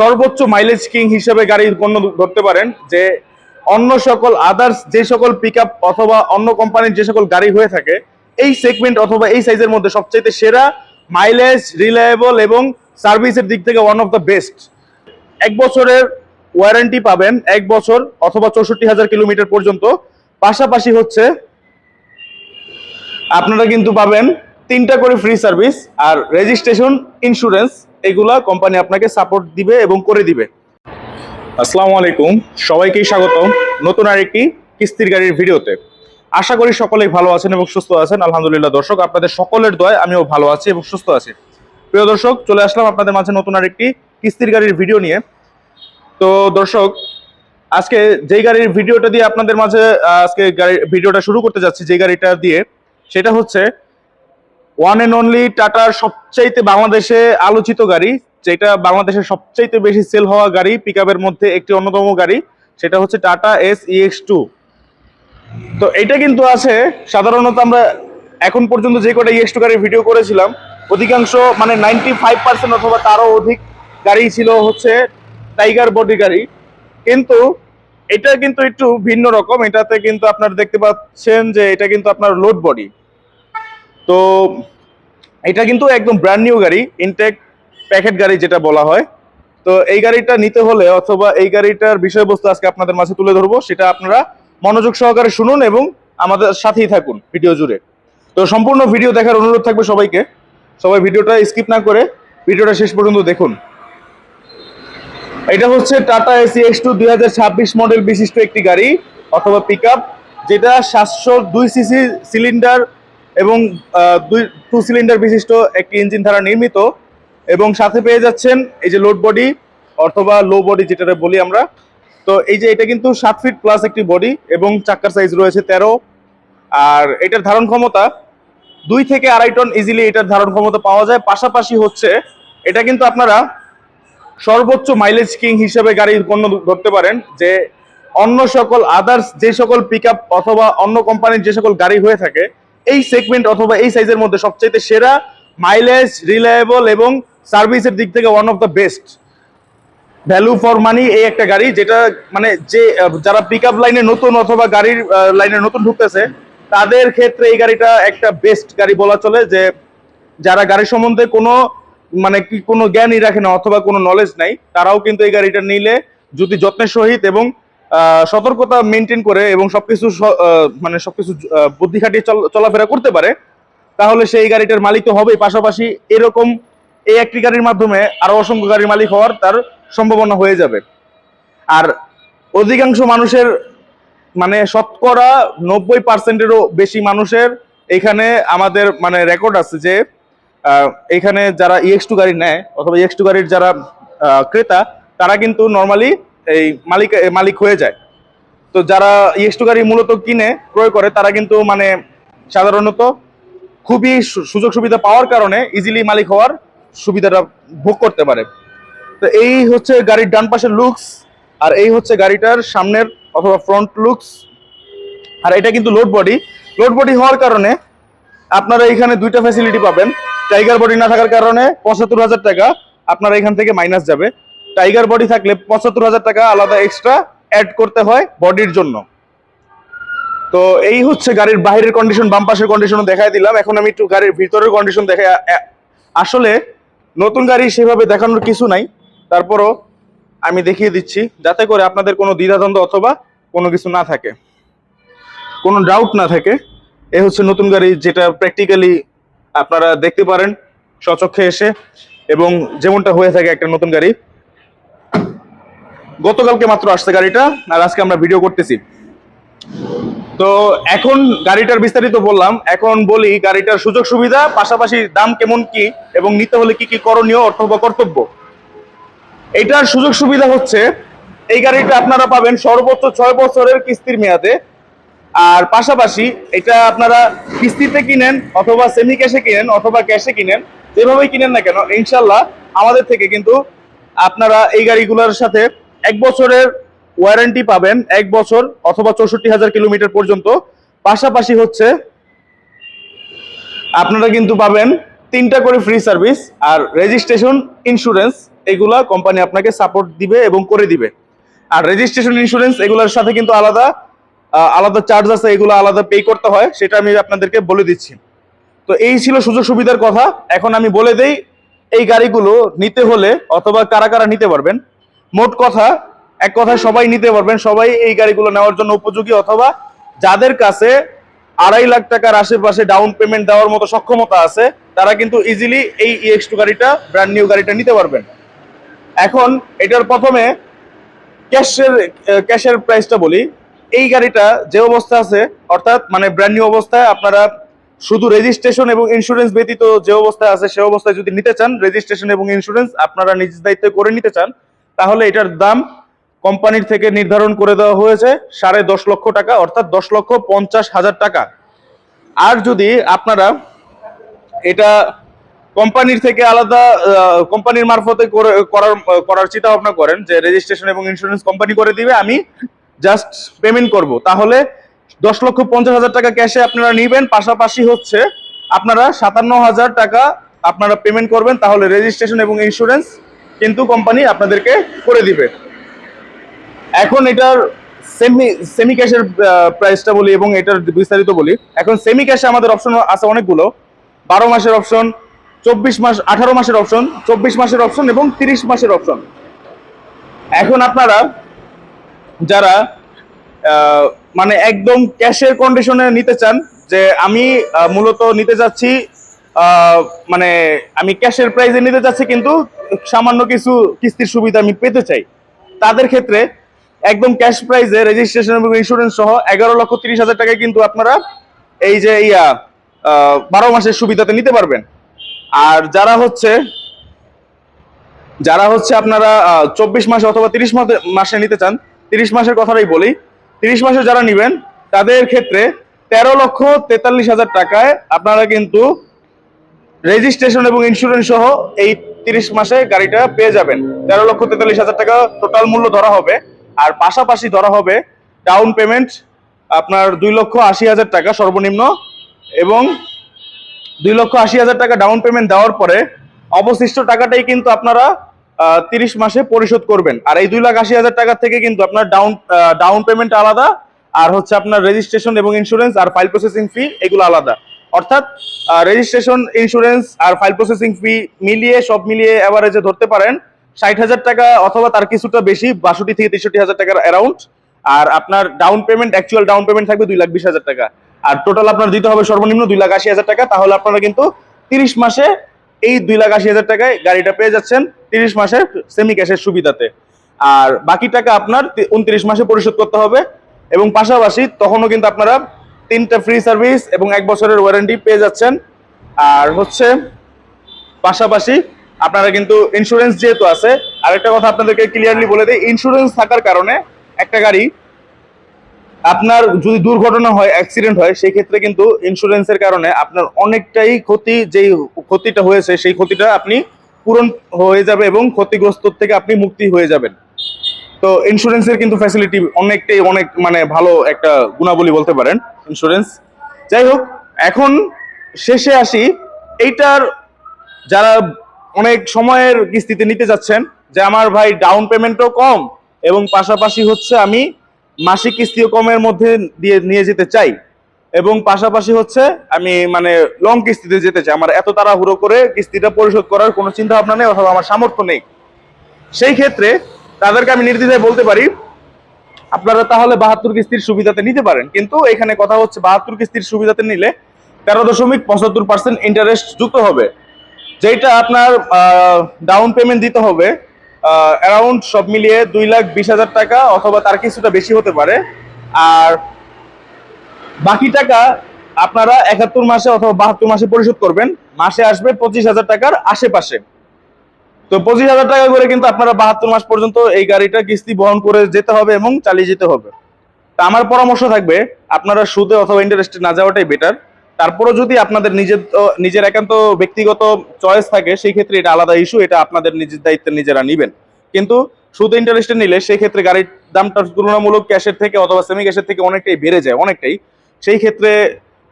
সর্বোচ্চ mileage king হিসেবে গাড়ির পণ্য ধরতে পারেন। যে অন্য সকল আদার্স যে সকল পিকআপ অথবা অন্য কোম্পানির যে সকল গাড়ি হয়ে থাকে, এই সেগমেন্ট অথবা এই সাইজের মধ্যে সবচাইতে সেরা মাইলেজ, রিলায়েবল এবং সার্ভিসের দিক থেকে ওয়ান অফ দ্য বেস্ট। 1 বছরের ওয়ারেন্টি পাবেন, 1 বছর অথবা 64,000 কিলোমিটার পর্যন্ত। পাশাপাশি হচ্ছে আপনারা কিন্তু পাবেন 3টা করে ফ্রি সার্ভিস আর রেজিস্ট্রেশন, ইন্স্যুরেন্স, এগুলা কোম্পানি আপনাকে সাপোর্ট দিবে এবং করে দিবে। আসসালামু আলাইকুম, সবাইকেই স্বাগত নতুন আরেকটি কিস্তির গাড়ির ভিডিওতে। আশা করি সকলেই ভালো আছেন এবং সুস্থ আছেন। আলহামদুলিল্লাহ দর্শক, আপনাদের সকলের দোয়ায় আমিও ভালো আছি এবং সুস্থ আছি। প্রিয় দর্শক, চলে আসলাম আপনাদের মাঝে নতুন আরেকটি কিস্তির গাড়ির ভিডিও নিয়ে। তো দর্শক, আজকে যেই গাড়ির ভিডিওটা দিয়ে আপনাদের মাঝে আজকে গাড়ির ভিডিওটা শুরু করতে যাচ্ছি, যে গাড়িটা দিয়ে, সেটা হচ্ছে ওয়ান এন্ড অনলি টাটার সবচাইতে বাংলাদেশে আলোচিত গাড়ি, যেটা বাংলাদেশের সবচাইতে বেশি সেল হওয়া গাড়ি পিকআপের মধ্যে একটি অন্যতম গাড়ি, সেটা হচ্ছে টাটা এস EX2। তো এটা কিন্তু আছে, সাধারণত আমরা এখন পর্যন্ত যে কটা EX2 গাড়ির ভিডিও করেছিলাম, অধিকাংশ মানে 95% অথবা তারও অধিক গাড়ি ছিল হচ্ছে টাইগার বডি গাড়ি। কিন্তু এটা কিন্তু একটু ভিন্ন রকম। এটাতে কিন্তু আপনারা দেখতে পাচ্ছেন যে এটা কিন্তু আপনার লোড বডি। তো এটা কিন্তু একদম ব্র্যান্ড নিউ গাড়ি, ইনটেক প্যাকেট গাড়ি যেটা বলা হয়। তো এই গাড়িটা নিতে হলে অথবা এই গাড়িটার বিষয়বস্তু আজকে আপনাদের মাঝে তুলে ধরবো, সেটা আপনারা মনোযোগ সহকারে শুনুন এবং আমাদের সাথেই থাকুন ভিডিও জুড়ে। তো সম্পূর্ণ ভিডিও দেখার অনুরোধ থাকবে সবাইকে। সবাই ভিডিওটা স্কিপ না করে ভিডিওটা শেষ পর্যন্ত দেখুন। এটা হচ্ছে টাটা এস EX2 2026 মডেল বিশিষ্ট একটি গাড়ি অথবা পিকআপ, যেটা 702 সিসি সিলিন্ডার এবং 2 সিলিন্ডার বিশিষ্ট একটি ইঞ্জিন দ্বারা নির্মিত। এবং সাথে পেয়ে যাচ্ছেন এই যে লোড বডি অথবা লো বডি যেটা বলি আমরা। তো এই যে এটা কিন্তু 7 ফিট প্লাস একটি বডি এবং চাক্কার সাইজ রয়েছে 13। আর এটার ধারণ ক্ষমতা 2 থেকে 2.5 টন ইজিলি এটার ধারণ ক্ষমতা পাওয়া যায়। পাশাপাশি হচ্ছে এটা কিন্তু আপনারা সর্বোচ্চ মাইলেজ কিং হিসেবে গাড়ির পণ্য ধরতে পারেন। যে অন্য সকল আদার্স যে সকল পিকআপ অথবা অন্য কোম্পানির যে সকল গাড়ি হয়ে থাকে, এই সেগমেন্ট অথবা এই সাইজের মধ্যে সবচাইতে সেরা মাইলেজ, রিলায়েবল এবং সার্ভিসের দিক থেকে one of the best. Value for money এই একটা গাড়ি, যেটা মানে যে যারা পিকআপ লাইনে নতুন অথবা গাড়ির লাইনে নতুন ঢুকতেছে, তাদের ক্ষেত্রে এই গাড়িটা একটা বেস্ট গাড়ি বলা চলে। যে যারা গাড়ির সম্বন্ধে কোনো মানে কি কোনো জ্ঞানই রাখে না অথবা কোনো নলেজ নাই, তারাও কিন্তু এই গাড়িটা নিলে যদি যত্নের সহিত এবং সতর্কতা মেনটেন করে এবং সবকিছু মানে সবকিছু বুদ্ধি খাটিয়ে চলাফেরা করতে পারে, তাহলে সেই গাড়িটার মালিক তো হবেই। পাশাপাশি এরকম এই একটি গাড়ির মাধ্যমে আরো অসংখ্য গাড়ির মালিক হওয়ার তার সম্ভাবনা হয়ে যাবে। আর অধিকাংশ মানুষের মানে শতকরা 90%-এরও বেশি মানুষের এখানে আমাদের মানে রেকর্ড আছে যে এখানে যারা EX2 গাড়ি নেয় অথবা EX2 গাড়ির যারা ক্রেতা, তারা কিন্তু নর্মালি এই মালিক হয়ে যায়। তো যারা EX2 গাড়ি মূলত কিনে ক্রয় করে, তারা কিন্তু মানে সাধারণত খুবই সুযোগ সুবিধা পাওয়ার কারণে ইজিলি মালিক হওয়ার সুবিধাটা ভোগ করতে পারে। তো এই হচ্ছে গাড়ির ডান পাশের লুকস, আর এই হচ্ছে গাড়িটার সামনের অথবা ফ্রন্ট লুকস। আর এটা কিন্তু লোড বডি হওয়ার কারণে আপনারা এখানে 2টা ফ্যাসিলিটি পাবেন। টাইগার বডি না থাকার কারণে 75,000 টাকা আপনারা এখান থেকে মাইনাস যাবে। টাইগার বডি থাকলে 75,000 টাকা আলাদা এক্সট্রা অ্যাড করতে হয় বডির জন্য। তো এই হচ্ছে গাড়ির বাইরের কন্ডিশন, বাম পাশের কন্ডিশনও দেখাই দিলাম। এখন আমি একটু গাড়ির ভিতরের কন্ডিশন দেখাই। আসলে নতুন গাড়ি সেভাবে দেখানোর কিছু নাই, তারপরও আমি দেখিয়ে দিচ্ছি যাতে করে আপনাদের কোনো দ্বিধাদ্বন্দ্ব অথবা কোনো কিছু না থাকে, কোনো ডাউট না থাকে। এ হচ্ছে নতুন গাড়ি, যেটা প্র্যাকটিক্যালি আপনারা দেখতে পারেন স্বচক্ষে এসে, এবং যেমনটা হয়ে থাকে একটা নতুন গাড়ি। গতকালকে মাত্র আসছে গাড়িটা, আর আজকে আমরা ভিডিও করতেছি। তো এখন গাড়িটার বিস্তারিত বললাম, এখন বলি গাড়িটার সুযোগ সুবিধা, পাশাপাশি দাম কেমন কি এবং নিতে হলে কি কি করণীয় অথবা কর্তব্য। এটার সুযোগ সুবিধা হচ্ছে এই গাড়িটা আপনারা পাবেন সর্বোচ্চ 6 বছরের কিস্তির মেয়াদে। আর পাশাপাশি এটা আপনারা কিস্তিতে কিনেন অথবা সেমি ক্যাশে কিনেন অথবা ক্যাশে কিনেন, যেভাবেই কিনেন না কেন, ইনশাল্লাহ আমাদের থেকে কিন্তু আপনারা এই গাড়িগুলোর সাথে 1 বছরের ওয়ারেন্টি পাবেন, 1 বছর অথবা 64,000 কিলোমিটার পর্যন্ত। পাশাপাশি হচ্ছে আপনারা কিন্তু পাবেন 3টা করে ফ্রি সার্ভিস আর রেজিস্ট্রেশন, ইন্স্যুরেন্স, এগুলা কোম্পানি আপনাকে সাপোর্ট দিবে এবং করে দিবে। আর রেজিস্ট্রেশন ইন্স্যুরেন্স এগুলোর সাথে কিন্তু আলাদা আলাদা চার্জ আছে, এগুলো আলাদা পে করতে হয়, সেটা আমি আপনাদেরকে বলে দিচ্ছি। তো এই ছিল সুযোগ সুবিধার কথা। এখন আমি বলে দেই এই গাড়িগুলো নিতে হলে অথবা কারা কারা নিতে পারবেন। মোট কথা, এক কথায় সবাই নিতে পারবেন, সবাই এই গাড়িগুলো নেওয়ার জন্য উপযোগী, অথবা যাদের কাছে 2.5 লাখ টাকার আশেপাশে ডাউন পেমেন্ট দেওয়ার মতো সক্ষমতা আছে তারা কিন্তু ইজিলি এই EX2 গাড়িটা, ব্র্যান্ড নিউ গাড়িটা নিতে পারবেন। এখন এটার প্রথমে ক্যাশের প্রাইসটা বলি। এই গাড়িটা যে অবস্থা আছে, অর্থাৎ মানে ব্র্যান্ড নিউ অবস্থায়, আপনারা শুধু রেজিস্ট্রেশন এবং ইন্স্যুরেন্স ব্যতীত যে অবস্থায় আছে সে অবস্থায় যদি নিতে চান, রেজিস্ট্রেশন এবং ইন্স্যুরেন্স আপনারা নিজ দায়িত্বে করে নিতে চান, তাহলে এটার দাম কোম্পানির থেকে নির্ধারণ করে দেওয়া হয়েছে 10.5 লক্ষ টাকা, অর্থাৎ 10,50,000 টাকা। আর যদি আপনারা এটা কোম্পানির থেকে আলাদা, কোম্পানির মারফতে করার চিন্তা ভাবনা করেন যে রেজিস্ট্রেশন এবং ইন্স্যুরেন্স কোম্পানি করে দিবে, আমি জাস্ট পেমেন্ট করব, তাহলে 10,50,000 টাকা ক্যাশে আপনারা নিবেন, পাশাপাশি হচ্ছে আপনারা 57,000 টাকা আপনারা পেমেন্ট করবেন, তাহলে রেজিস্ট্রেশন এবং ইন্স্যুরেন্স কিন্তু কোম্পানি আপনাদেরকে করে দিবে। এখন এটার সেমি ক্যাশের প্রাইসটা বলি এবং এটার বিস্তারিত বলি। এখন সেমি ক্যাশে আমাদের অপশন আছে অনেকগুলো, 12 মাসের অপশন, 24 মাস, 18 মাসের অপশন, 24 মাসের অপশন এবং 30 মাসের অপশন। এখন আপনারা যারা মানে একদম ক্যাশের কন্ডিশনে নিতে চান, যে আমি মূলত নিতে যাচ্ছি, মানে আমি ক্যাশের প্রাইসে নিতে চাচ্ছি কিন্তু সামান্য কিছু কিস্তির সুবিধা আমি পেতে চাই, তাদের ক্ষেত্রে একদম ক্যাশ প্রাইসে রেজিস্ট্রেশন এবং ইন্স্যুরেন্স সহ 11,30,000 টাকায় কিন্তু আপনারা এই যে 12 মাসের সুবিধাতে নিতে পারবেন। আর যারা হচ্ছে আপনারা 24 মাসে অথবা 30 মাসে নিতে চান, 30 মাসের কথাটাই বলি, 30 মাসে যারা নিবেন তাদের ক্ষেত্রে 13,43,000 টাকায় আপনারা কিন্তু রেজিস্ট্রেশন এবং ইন্স্যুরেন্স সহ এই 30 মাসে গাড়িটা পেয়ে যাবেন। 13,43,000 টাকা টোটাল মূল্য ধরা হবে। আর পাশাপাশি ধরা হবে ডাউন পেমেন্ট আপনার 2,80,000 টাকা সর্বনিম্ন, এবং 2,80,000 টাকা ডাউন পেমেন্ট দেওয়ার পরে অবশিষ্ট টাকাটাই কিন্তু আপনারা 30 মাসে পরিশোধ করবেন। আর এই 2,80,000 টাকা থেকে কিন্তু আপনার ডাউন পেমেন্ট আলাদা, আর হচ্ছে আপনার রেজিস্ট্রেশন এবং ইন্স্যুরেন্স আর ফাইল প্রসেসিং ফি এগুলো আলাদা। অর্থাৎ রেজিস্ট্রেশন, ইন্স্যুরেন্স আর ফাইল প্রসেসিং ফি মিলিয়ে, সব মিলিয়ে এভারেজে ধরতে পারেন 60,000 টাকা অথবা তার কিছুটা বেশি, 62 থেকে 63,000 টাকার অ্যারাউন্ড। আর আপনার down payment, actual down payment থাকবে 2,20,000 টাকা। আর টোটাল আপনার দিতে হবে সর্বনিম্ন 2,80,000 টাকা। তাহলে আপনারা কিন্তু 30 মাসে এই 2,80,000 টাকায় গাড়িটা পেয়ে যাচ্ছেন 30 মাসের সেমি ক্যাশের সুবিধাতে। আর বাকি টাকা আপনার 29 মাসে পরিশোধ করতে হবে, এবং পাশাপাশি তখনও কিন্তু আপনারা 3টা ফ্রি সার্ভিস এবং 1 বছরের ওয়ারেন্টি পেয়ে যাচ্ছেন। আর হচ্ছে পাশাপাশি আপনারা কিন্তু ইন্স্যুরেন্স যেহেতু আছে, আরেকটা কথা আপনাদেরকে ক্লিয়ারলি বলে দিই, ইন্স্যুরেন্স থাকার কারণে একটা গাড়ি আপনার যদি দুর্ঘটনা হয়, অ্যাক্সিডেন্ট হয়, সেই ক্ষেত্রে কিন্তু ইন্স্যুরেন্সের কারণে আপনার অনেকটাই ক্ষতি, যেই ক্ষতিটা হয়েছে সেই ক্ষতিটা আপনি পূরণ হয়ে যাবে এবং ক্ষতিগ্রস্ত থেকে আপনি মুক্তি হয়ে যাবেন। তো ইন্স্যুরেন্সের কিন্তু ফ্যাসিলিটি অনেক মানে ভালো একটা গুণাবলী বলতে পারেন ইন্স্যুরেন্স। যাই হোক, এখন শেষে আসি, এইটার যারা অনেক সময়ের কিস্তিতে নিতে যাচ্ছেন, যে আমার ভাই ডাউন পেমেন্টও কম এবং পাশাপাশি হচ্ছে আমি মাসিক কিস্তিও কমের মধ্যে দিয়ে নিয়ে যেতে চাই, এবং পাশাপাশি হচ্ছে আমি মানে লং কিস্তিতে যেতে চাই, আমার এত তাড়াহুড়ো করে কিস্তিটা পরিশোধ করার কোনো চিন্তা ভাবনা নেই অথবা আমার সামর্থ্য নেই, সেই ক্ষেত্রে তাদেরকে আমি নির্দ্বিধায় বলতে পারি আপনারা তাহলে 72 কিস্তির সুবিধাতে নিতে পারেন। কিন্তু এখানে কথা হচ্ছে 72 কিস্তির সুবিধাতে নিলে 13.75% ইন্টারেস্ট যুক্ত হবে, যেটা আপনার ডাউন পেমেন্ট দিতে হবে অ্যারাউন্ড সব মিলিয়ে 2,20,000 টাকা অথবা তার কিছুটা বেশি হতে পারে। আর বাকি টাকা আপনারা 71 মাসে অথবা 72 মাসে পরিশোধ করবেন, মাসে আসবে 25,000 টাকার আশেপাশে। তো 25,000 টাকা করে কিন্তু আপনারা 72 মাস পর্যন্ত এই গাড়িটা কিস্তি বহন করে যেতে হবে এবং চালিয়ে যেতে হবে। তা আমার পরামর্শ থাকবে আপনারা সুদে অথবা ইন্টারেস্টে না যাওয়াটাই বেটার। তারপরও যদি আপনাদের নিজের একান্ত ব্যক্তিগত চয়েস থাকে, সেই ক্ষেত্রে এটা আলাদা ইস্যু, এটা আপনাদের নিজের দায়িত্বে নিজেরা নিবেন। কিন্তু সুদে ইন্টারেস্টে নিলে সেই ক্ষেত্রে গাড়ির দামটা তুলনামূলক ক্যাশের থেকে অথবা সেমি ক্যাশের থেকে অনেকটাই বেড়ে যায়, অনেকটাই। সেই ক্ষেত্রে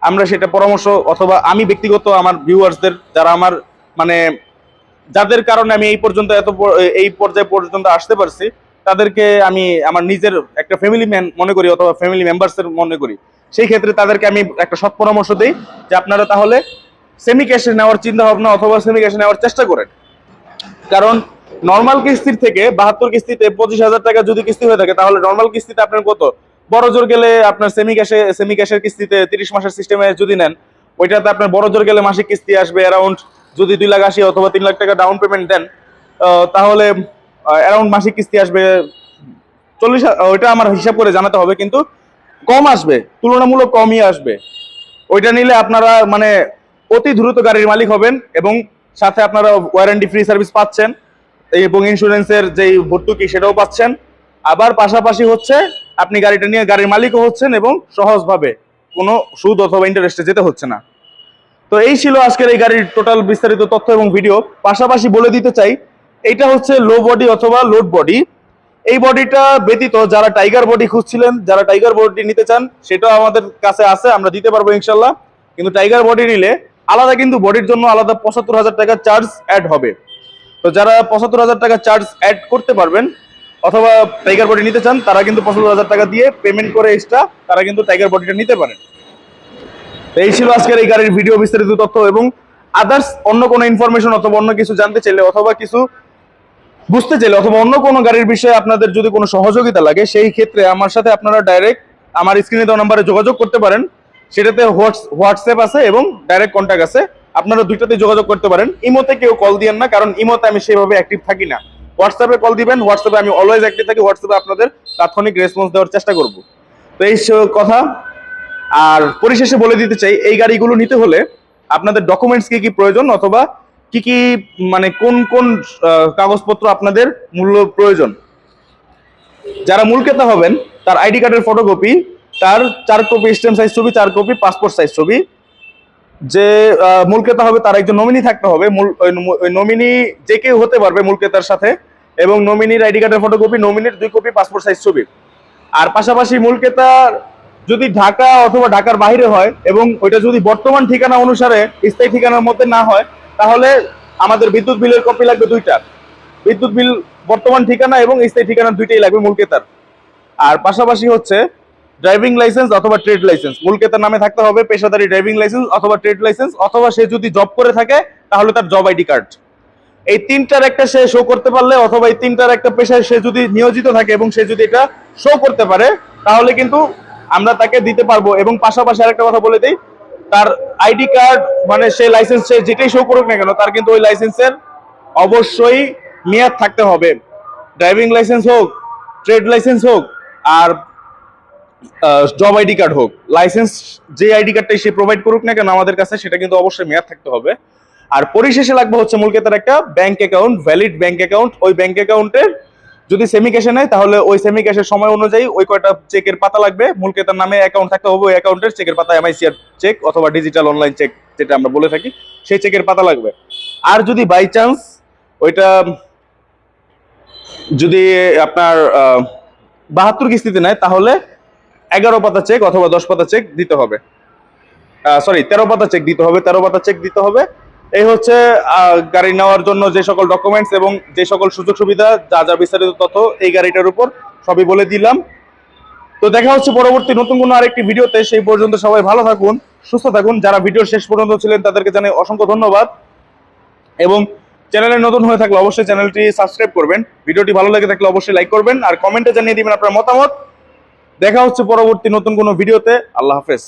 আমরা সেটা পরামর্শ, অথবা আমি ব্যক্তিগত আমার ভিউয়ার্সদের, যারা আমার মানে যাদের কারণে আমি এই পর্যায়ে পর্যন্ত আসতে পারছি, তাদেরকে আমি আমার নিজের একটা ফ্যামিলি ম্যান মনে করি অথবা ফ্যামিলি মেম্বার্সের মনে করি। সেই ক্ষেত্রে তাদেরকে আমি একটা সৎ পরামর্শ দিই যে আপনারা তাহলে সেমি ক্যাশে নেওয়ার চিন্তা ভাবনা অথবা সেমি ক্যাশে নেওয়ার চেষ্টা করেন। কারণ নর্মাল কিস্তির থেকে 72 কিস্তিতে 25,000 টাকা যদি কিস্তি হয়ে থাকে, তাহলে নর্মাল কিস্তিতে আপনার কত বড় জোর গেলে আপনার সেমি ক্যাশের কিস্তিতে 30 মাসের সিস্টেমে যদি নেন, ওইটাতে আপনার বড় জোর গেলে মাসিক কিস্তি আসবে অ্যারাউন্ড, যদি 2,80,000 অথবা 3 লাখ টাকা ডাউন পেমেন্ট দেন, তাহলে অ্যারাউন্ড মাসিক কিস্তি আসবে 40। ওইটা আমার হিসাব করে জানাতে হবে, কিন্তু কম আসবে, তুলনামূলক কমই আসবে। ওইটা নিলে আপনারা মানে অতি দ্রুত গাড়ির মালিক হবেন এবং সাথে আপনারা ওয়ারেন্টি ফ্রি সার্ভিস পাচ্ছেন এবং ইন্স্যুরেন্সের যেই ভর্তুকি সেটাও পাচ্ছেন। আবার পাশাপাশি হচ্ছে আপনি গাড়িটা নিয়ে গাড়ির মালিকও হচ্ছেন এবং সহজভাবে কোনো সুদ অথবা ইন্টারেস্টে যেতে হচ্ছে না। তো এই ছিল আজকের এই গাড়ির টোটাল বিস্তারিত তথ্য এবং ভিডিও। পাশাপাশি বলে দিতে চাই, এইটা হচ্ছে লো বডি অথবা লোড বডি। এই বডিটা ব্যতীত যারা টাইগার বডি খুঁজছিলেন, যারা টাইগার বডি নিতে চান, সেটাও আমাদের কাছে আছে, আমরা দিতে পারবো ইনশাল্লাহ। কিন্তু টাইগার বডি নিলে আলাদা কিন্তু বডির জন্য আলাদা 75,000 টাকা চার্জ অ্যাড হবে। তো যারা 75,000 টাকা চার্জ অ্যাড করতে পারবেন অথবা টাইগার বডি নিতে চান, তারা কিন্তু 75,000 টাকা দিয়ে পেমেন্ট করে এক্সট্রা তারা কিন্তু টাইগার বডিটা নিতে পারেন। এই ছিল আজকের এই গাড়ির ভিডিও বিস্তারিত তথ্য। এবং আদার্স অন্য কোনো ইনফরমেশন অথবা অন্য কিছু জানতে চাইলে অথবা কিছু বুঝতে চাইলে অথবা অন্য কোনো গাড়ির বিষয়ে আপনাদের যদি কোনো সহযোগিতা লাগে, সেই ক্ষেত্রে আমার সাথে আপনারা ডাইরেক্ট আমার স্ক্রিনে দেওয়া নাম্বারে যোগাযোগ করতে পারেন। সেটাতে হোয়াটসঅ্যাপ আছে এবং ডাইরেক্ট কন্ট্যাক্ট আছে, আপনারা দুইটাতে যোগাযোগ করতে পারেন। ইমোতে কেউ কল দিয়েন না, কারণ ইমোতে আমি সেভাবে অ্যাক্টিভ থাকি না। হোয়াটসঅ্যাপে কল দিবেন, হোয়াটসঅ্যাপে আমি অলওয়েজ অ্যাক্টিভ থাকি, হোয়াটসঅ্যাপে আপনাদের তাৎক্ষণিক রেসপন্স দেওয়ার চেষ্টা করব। তো এই কথা। আর পরিশেষে বলে দিতে চাই, এই গাড়িগুলো নিতে হলে আপনাদের ডকুমেন্টস কি কি প্রয়োজন অথবা কি কি মানে কোন কোন কাগজপত্র আপনাদের মূল্য প্রয়োজন। যারা মূল ক্রেতা হবেন, তার আইডি কার্ডের ফটোকপি, তার 4 কপি স্ট্যাম্প সাইজ ছবি, 4 কপি পাসপোর্ট সাইজ ছবি। যে মূল ক্রেতা হবে তার একজন নমিনি থাকতে হবে, ওই নমিনি যে কেউ হতে পারবে মূল ক্রেতার সাথে, এবং নমিনির আইডি কার্ডের ফটোকপি, নমিনির 2 কপি পাসপোর্ট সাইজ ছবি। আর পাশাপাশি মূল ক্রেতার যদি ঢাকা অথবা ঢাকার বাইরে হয় এবং ওইটা যদি বর্তমান ঠিকানা অনুসারে স্থায়ী ঠিকানার মধ্যে না হয়, তাহলে আমাদের বিদ্যুৎ বিলের কপি লাগবে 2টা। বিদ্যুৎ বিল বর্তমান ঠিকানা এবং স্থায়ী ঠিকানা 2টাই লাগবে মূল ক্রেতার। আর পাশাপাশি হচ্ছে ড্রাইভিং লাইসেন্স অথবা ট্রেড লাইসেন্স মূল ক্রেতার নামে থাকতে হবে, পেশাদারি ড্রাইভিং লাইসেন্স অথবা ট্রেড লাইসেন্স, অথবা সে যদি জব করে থাকে তাহলে তার জব আইডি কার্ড। এই 3টার একটা সে শো করতে পারলে অথবা এই 3টার একটা পেশায় সে যদি নিয়োজিত থাকে এবং সে যদি এটা শো করতে পারে, তাহলে কিন্তু আমরা তাকে দিতে পারবো। এবং পাশাপাশি আরেকটা কথা বলে দিই, তার আইডি কার্ড মানে সে লাইসেন্স সে যেটাই শো করুক না কেন, তার কিন্তু ওই লাইসেন্সের অবশ্যই মেয়াদ থাকতে হবে। ড্রাইভিং লাইসেন্স হোক, ট্রেড লাইসেন্স হোক, আর জব আইডি কার্ড হোক, লাইসেন্স যে আইডি কার্ডটাই সে প্রোভাইড করুক না কেন আমাদের কাছে, সেটা কিন্তু অবশ্যই মেয়াদ থাকতে হবে। আর পরিশেষে লাগবে হচ্ছে মূল ক্রেতার একটা bank account, valid bank account. ওই ব্যাংক অ্যাকাউন্টের যদি সেমি ক্যাশে নেয়, তাহলে ওই সেমি ক্যাশের সময় অনুযায়ী ওই কয়টা চেকের পাতা লাগবে, মূল ক্রেতার নামে অ্যাকাউন্ট থাকতে হবে, ওই অ্যাকাউন্টের চেকের পাতা এমআইসিআর চেক অথবা ডিজিটাল অনলাইন চেক যেটা আমরা বলে থাকি, সেই চেকের পাতা লাগবে। আর যদি বাই চান্স ওইটা যদি আপনার 72 কিস্তিতে নেয়, তাহলে 11 পাতা চেক অথবা 10 পাতা চেক দিতে হবে, 13 পাতা চেক দিতে হবে, 13 পাতা চেক দিতে হবে। এই হচ্ছে গাড়ি নেওয়ার জন্য যে সকল ডকুমেন্টস এবং যে সকল সুযোগ সুবিধা, যা যা বিস্তারিত তথ্য এই গাড়িটার উপর সবই বলে দিলাম। তো দেখা হচ্ছে পরবর্তী নতুন কোনো আরেকটি ভিডিওতে। সেই পর্যন্ত সবাই ভালো থাকুন, সুস্থ থাকুন। যারা ভিডিওর শেষ পর্যন্ত ছিলেন তাদেরকে জানাই অসংখ্য ধন্যবাদ। এবং চ্যানেলে নতুন হয়ে থাকলে অবশ্যই চ্যানেলটি সাবস্ক্রাইব করবেন। ভিডিওটি ভালো লেগে থাকলে অবশ্যই লাইক করবেন আর কমেন্টে জানিয়ে দিবেন আপনার মতামত। দেখা হচ্ছে পরবর্তী নতুন কোনো ভিডিওতে। আল্লাহ হাফেজ।